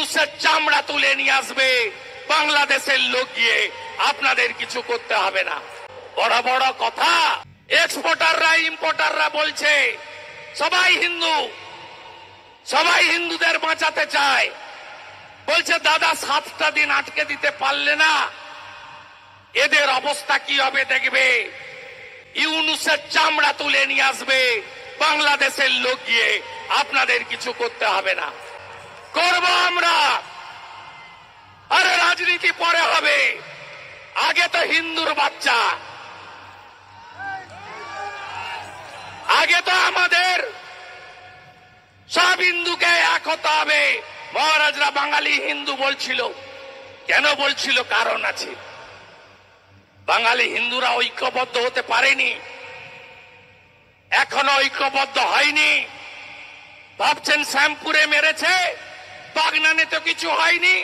ইউনুসের চামড়া তুলে নিয়ে আসবে বাংলাদেশের লোক গিয়ে, আপনাদের কিছু করতে হবে না। বড় বড় কথা। এক্সপোর্টাররা ইম্পোর্টাররা বলছে সবাই হিন্দু, সবাই হিন্দুদের বাঁচাতে চায়। বলছে দাদা 7টা দিন আটকে দিতে পারলে না, এদের অবস্থা কি হবে দেখবে। ইউনুসের চামড়া তুলে নিয়ে আসবে বাংলাদেশের লোক গিয়ে, আপনাদের কিছু করতে হবে না। করব আমরা। আরে রাজনীতি পরে হবে, আগে তো হিন্দুর বাচ্চা, আগে তো আমাদের সব হিন্দুকে এক হতে হবে। মহারাজরা বাঙালি হিন্দু বলছিল, কেন বলছিল? কারণ আছে। বাঙালি হিন্দুরা ঐক্যবদ্ধ হতে পারেনি, এখনো ঐক্যবদ্ধ হয়নি। ভাবছেন শ্যামপুরে মেরেছে, বাগনানে তো কিছু হয়নি।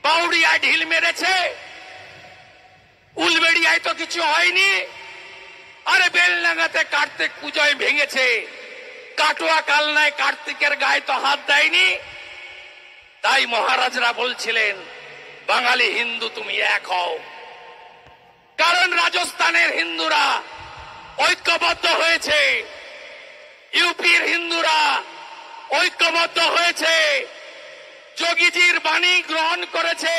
বাউড়িয়ায় ঢিল মেরেছে, উলবেড়িয়ায় তো কিছু হয়নি। আরে বেলডাঙ্গাতে কার্তিক পুজোয় ভেঙেছে, কাটোয়া কালনায় কার্তিকের গায়ে তো হাত দেয়নি। তাই মহারাজরা বলছিলেন বাঙালি হিন্দু তুমি এক হও। কারণ রাজস্থানের হিন্দুরা ঐক্যবদ্ধ হয়েছে, ইউপির হিন্দুরা ঐক্যবদ্ধ হয়েছে, যোগীজির বাণী গ্রহণ করেছে।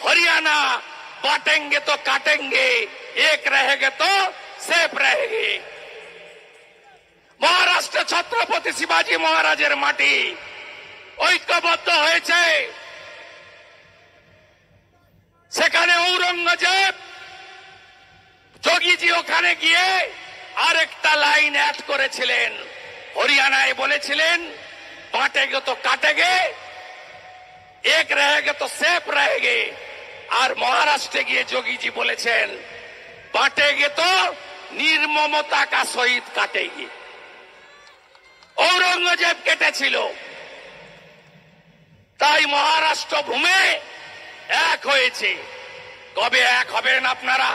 হরিয়ানা বাটেঙ্গে তো কাটেঙ্গে, এক रहेंगे তো সেফ रहेंगे। মহারাষ্ট্র ছত্রপতি শিবাজী মহারাজের মাটি ঐক্যবদ্ধ হয়েছে। সেখানে ঔরঙ্গজেব, যোগীজি ওখানে গিয়ে আরেকটা লাইন অ্যাড করেছিলেন। হরিয়ানায় বলেছিলেন বাটেঙ্গে তো কাটেঙ্গে, এক रहेंगे তো সেফ रहेंगे। আর মহারাষ্ট্রে গিয়ে যোগীজি বলেছেন বাটেঙ্গে তো নির্মমতা কা শহীদ কাটেঙ্গে। ঔরঙ্গজেব কেটেছিল, তাই মহারাষ্ট্র ভূমে এক হয়েছে। কবে এক হবেন আপনারা?